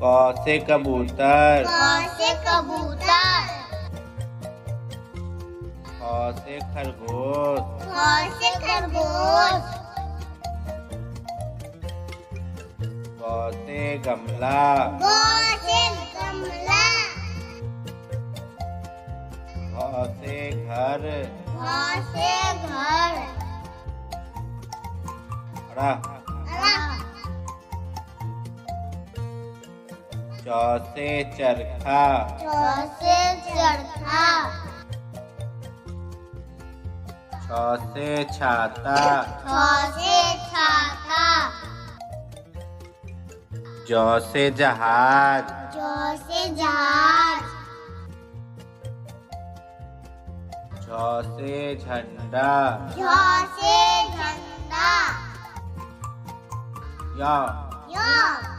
क से कबूतर। क से कबूतर। ख से खरगोश। ख से खरगोश। ग से गमला। ग से गमला। घ से घर। घ से घर। रा। रा। च से चरखा। च से चरखा। छ से छाता। छ से छाता। ज से जहाज। ज से जहाज। झ से झंडा। झ से झंडा। या। य